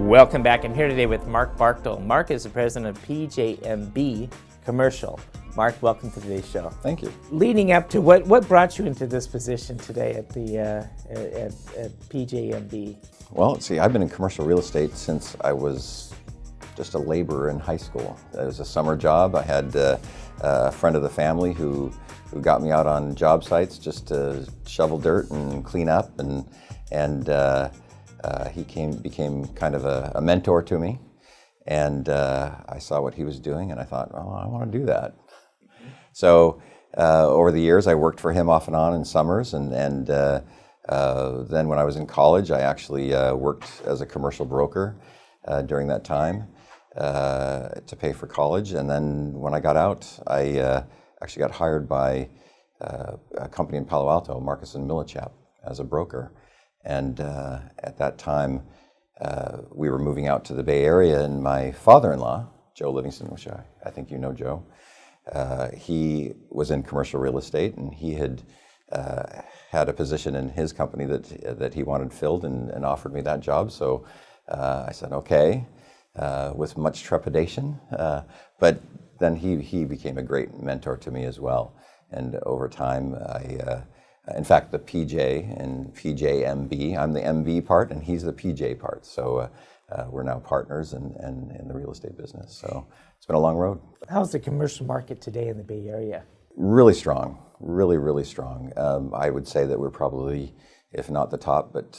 Welcome back. I'm here today with Marc Barkdull. Marc is the president of PJMB Commercial. Marc, welcome to today's show. Thank you. Leading up to what brought you into this position today at the at PJMB? Well, see, I've been in commercial real estate since I was just a laborer in high school. It was a summer job. I had a friend of the family who got me out on job sites just to shovel dirt and clean up, and he became kind of a mentor to me. And I saw what he was doing, and I thought, oh, I want to do that. So over the years, I worked for him off and on in summers, and then when I was in college, I actually worked as a commercial broker during that time to pay for college. And then when I got out, I actually got hired by a company in Palo Alto, Marcus & Millichap, as a broker. And at that time, we were moving out to the Bay Area, and my father-in-law, Joe Livingston, which I think you know Joe, he was in commercial real estate, and he had had a position in his company that he wanted filled, and offered me that job. So I said, okay, with much trepidation. But then he became a great mentor to me as well. And over time, in fact, the PJ and PJMB, I'm the MB part, and he's the PJ part. So we're now partners in the real estate business. So it's been a long road. How's the commercial market today in the Bay Area? Really strong, really strong. I would say that we're probably, if not the top, but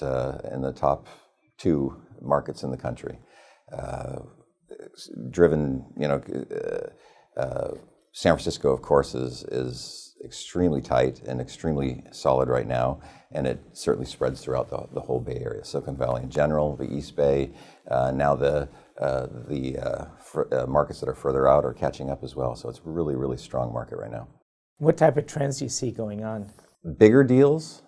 in the top 2 markets in the country. Driven, San Francisco, of course, is extremely tight and extremely solid right now, and it certainly spreads throughout the whole Bay Area, Silicon Valley in general, the East Bay. Now the markets that are further out are catching up as well. So it's a really strong market right now. What type of trends do you see going on? Bigger deals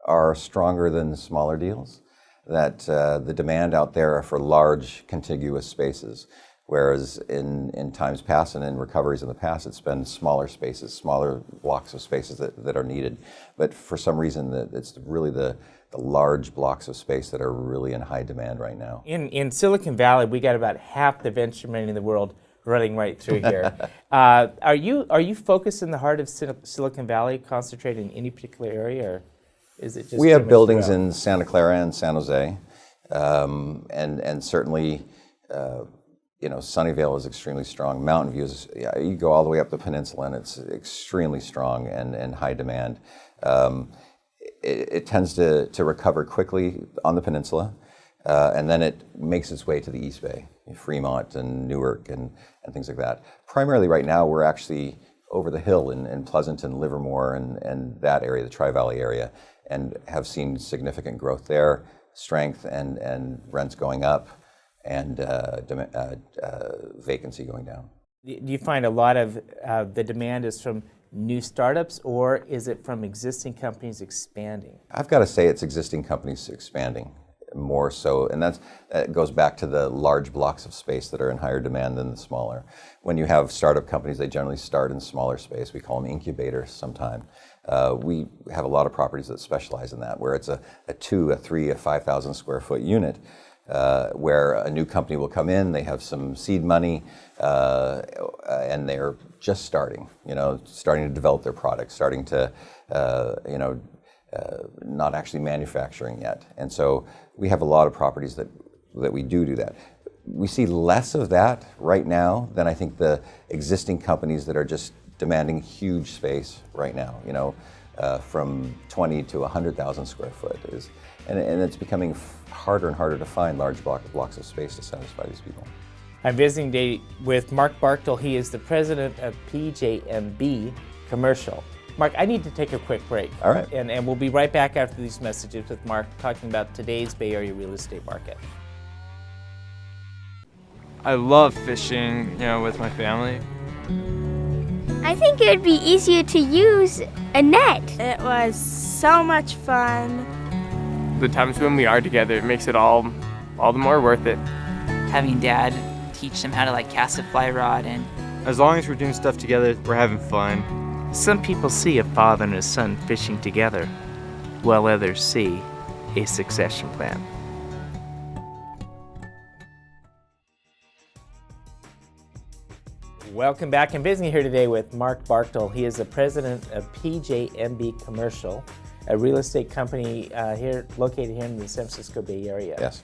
are stronger than smaller deals. That the demand out there are for large contiguous spaces. Whereas in times past and in recoveries in the past, it's been smaller spaces, smaller blocks of spaces that are needed. But for some reason, it's really the large blocks of space that are really in high demand right now. In Silicon Valley, we got about half the venture money in the world running right through here. Are you focused in the heart of Silicon Valley, concentrated in any particular area, or is it just? We have buildings in Santa Clara and San Jose, and certainly. Sunnyvale is extremely strong. Mountain View is, you go all the way up the peninsula, and it's extremely strong and high demand. It tends to recover quickly on the peninsula, and then it makes its way to the East Bay, Fremont and Newark and things like that. Primarily right now, we're actually over the hill in Pleasanton, Livermore, and that area, the Tri-Valley area, and have seen significant growth there, strength and rents going up, and vacancy going down. Do you find a lot of the demand is from new startups, or is it from existing companies expanding? I've got to say it's existing companies expanding more so, and that goes back to the large blocks of space that are in higher demand than the smaller. When you have startup companies, they generally start in smaller space. We call them incubators sometimes. We have a lot of properties that specialize in that, where it's a 2, a 3, a 5,000 square foot unit. Where a new company will come in, they have some seed money, and they're just starting to develop their product, starting to, not actually manufacturing yet. And so we have a lot of properties that we do that. We see less of that right now than I think the existing companies that are just demanding huge space right now, from 20 to 100,000 square foot and it's becoming harder and harder to find large blocks of space to satisfy these people. I'm visiting today with Marc Barkdull. He is the president of PJMB Commercial. Marc, I need to take a quick break. All right. And we'll be right back after these messages with Marc talking about today's Bay Area real estate market. I love fishing, with my family. I think it would be easier to use a net. It was so much fun. The times when we are together, it makes it all the more worth it. Having Dad teach them how to cast a fly rod, and as long as we're doing stuff together, we're having fun. Some people see a father and a son fishing together, while others see a succession plan. Welcome back. I'm visiting here today with Marc Barkdull. He is the president of PJMB Commercial, a real estate company located here in the San Francisco Bay Area. Yes.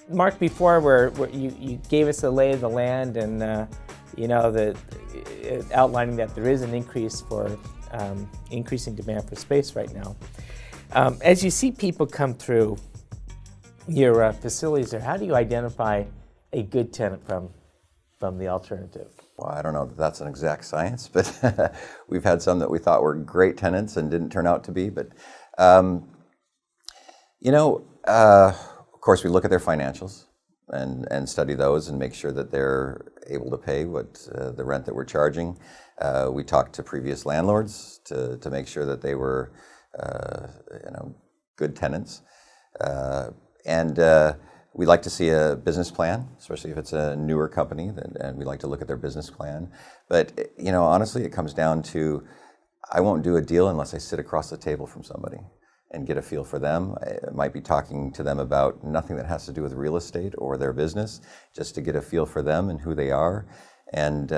Marc, before you gave us the lay of the land and outlining that there is an increase for increasing demand for space right now. As you see people come through your facilities there, how do you identify a good tenant from the alternative? Well, I don't know that that's an exact science, but we've had some that we thought were great tenants and didn't turn out to be. But, of course, we look at their financials and study those and make sure that they're able to pay what the rent that we're charging. We talk to previous landlords to make sure that they were, good tenants. We like to see a business plan, especially if it's a newer company, and we like to look at their business plan. But, honestly, it comes down to, I won't do a deal unless I sit across the table from somebody and get a feel for them. I might be talking to them about nothing that has to do with real estate or their business, just to get a feel for them and who they are, and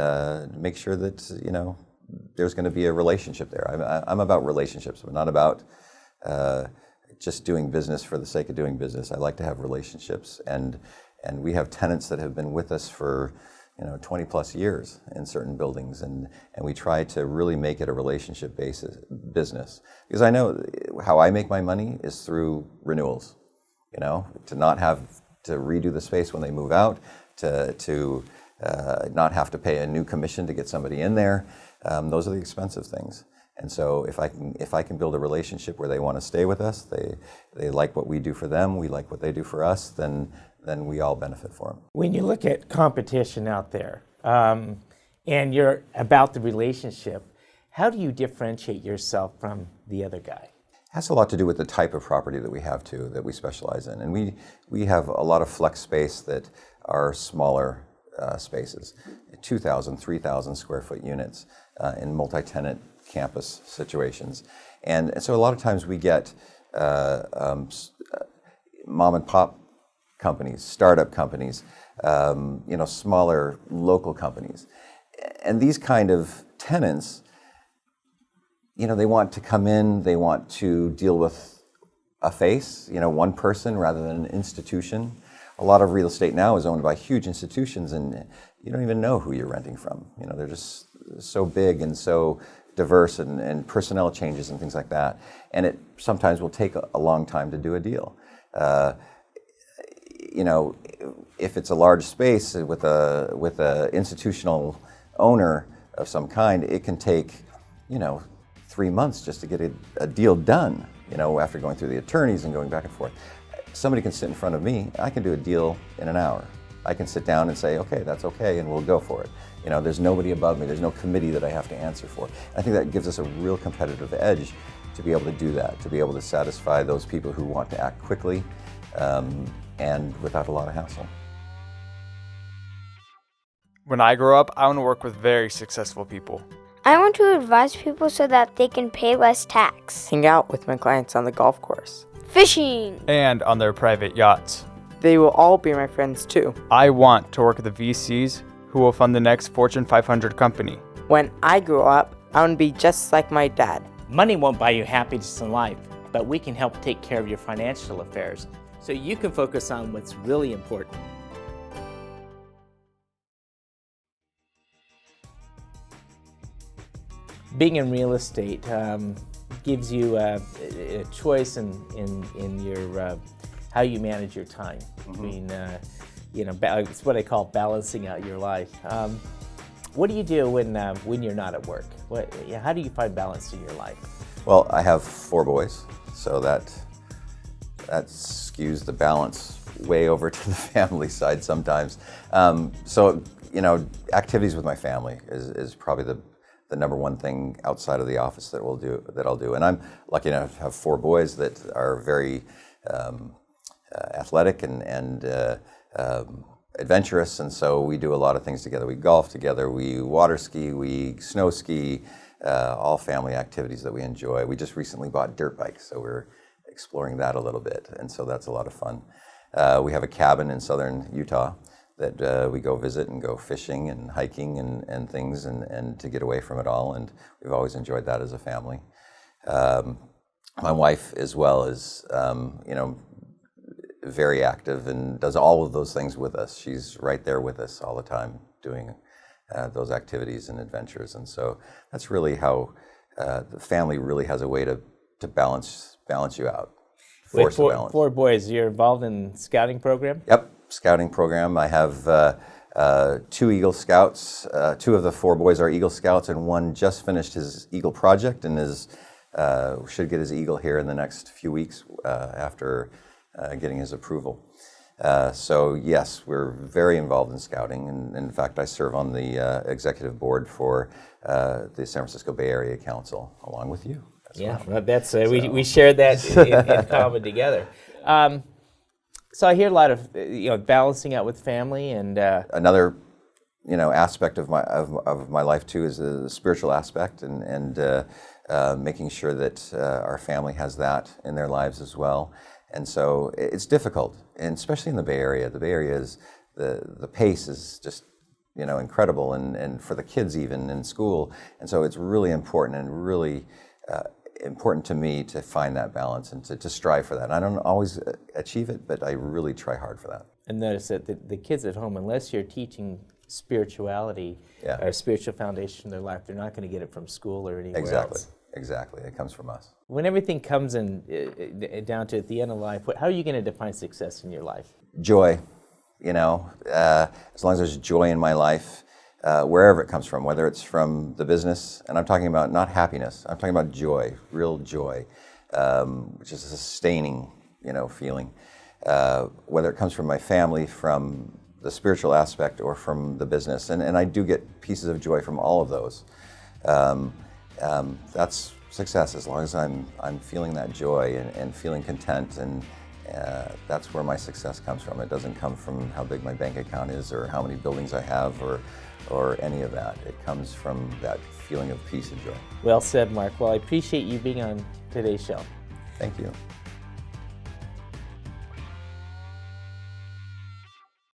make sure that, there's going to be a relationship there. I'm about relationships. I'm not about just doing business for the sake of doing business. I like to have relationships, and we have tenants that have been with us for 20 plus years in certain buildings, and we try to really make it a relationship basis business, because I know how I make my money is through renewals. To not have to redo the space when they move out, to not have to pay a new commission to get somebody in there. Those are the expensive things. And so if I can build a relationship where they want to stay with us, they like what we do for them, we like what they do for us, then we all benefit for them. When you look at competition out there, and you're about the relationship, how do you differentiate yourself from the other guy? It has a lot to do with the type of property that we have too, that we specialize in. And we have a lot of flex space that are smaller spaces, 2,000, 3,000 square foot units in multi-tenant campus situations. And so a lot of times we get mom and pop companies, startup companies, smaller local companies. And these kind of tenants, they want to come in, they want to deal with a face, one person rather than an institution. A lot of real estate now is owned by huge institutions, and you don't even know who you're renting from. They're just so big and so diverse, and personnel changes and things like that. And it sometimes will take a long time to do a deal. If it's a large space with a institutional owner of some kind, it can take, 3 months just to get a deal done, after going through the attorneys and going back and forth. Somebody can sit in front of me, I can do a deal in an hour. I can sit down and say, okay, that's okay, and we'll go for it. There's nobody above me, there's no committee that I have to answer for. I think that gives us a real competitive edge to be able to do that, to be able to satisfy those people who want to act quickly and without a lot of hassle. When I grow up, I want to work with very successful people. I want to advise people so that they can pay less tax. Hang out with my clients on the golf course. Fishing. And on their private yachts. They will all be my friends too. I want to work with the VCs who will fund the next Fortune 500 company. When I grow up, I want to be just like my dad. Money won't buy you happiness in life, but we can help take care of your financial affairs so you can focus on what's really important. Being in real estate gives you a choice in your how you manage your time. Mm-hmm. It's what I call balancing out your life. What do you do when you're not at work? How do you find balance in your life? Well, I have 4 boys, so that skews the balance way over to the family side sometimes. Activities with my family is probably the number one thing outside of the office that I'll do. And I'm lucky enough to have 4 boys that are very athletic and adventurous, and so we do a lot of things together. We golf together, we water ski, we snow ski, all family activities that we enjoy. We just recently bought dirt bikes, so we're exploring that a little bit, and so that's a lot of fun. We have a cabin in southern Utah that we go visit and go fishing and hiking and things and to get away from it all. And we've always enjoyed that as a family. My wife as well is, very active and does all of those things with us. She's right there with us all the time doing those activities and adventures. And so that's really how the family really has a way to balance you out. With Force a balance. 4 boys, you're involved in scouting program? Yep, scouting program. I have 2 Eagle Scouts. 2 of the 4 boys are Eagle Scouts, and one just finished his Eagle project and should get his Eagle here in the next few weeks after getting his approval. So yes, we're very involved in scouting, and in fact I serve on the executive board for the San Francisco Bay Area Council along with you as well. Well, that's we shared that in common together. So I hear a lot of balancing out with family and another aspect of my life too is the spiritual aspect and making sure that our family has that in their lives as well. And so it's difficult, and especially in the Bay Area. The Bay Area is the pace is just incredible, and for the kids even in school. And so it's really important and really important to me to find that balance and to strive for that. And I don't always achieve it, but I really try hard for that. And notice that the kids at home, unless you're teaching spirituality or a spiritual foundation in their life, they're not going to get it from school or anywhere else. Exactly. It comes from us. When everything comes in down to at the end of life, how are you going to define success in your life? Joy. As long as there's joy in my life, wherever it comes from, whether it's from the business, and I'm talking about not happiness, I'm talking about joy, real joy, which is a sustaining, feeling. Whether it comes from my family, from the spiritual aspect, or from the business, and I do get pieces of joy from all of those. That's success, as long as I'm feeling that joy and feeling content, and that's where my success comes from. It doesn't come from how big my bank account is or how many buildings I have or any of that. It comes from that feeling of peace and joy. Well said, Mark. Well, I appreciate you being on today's show. Thank you.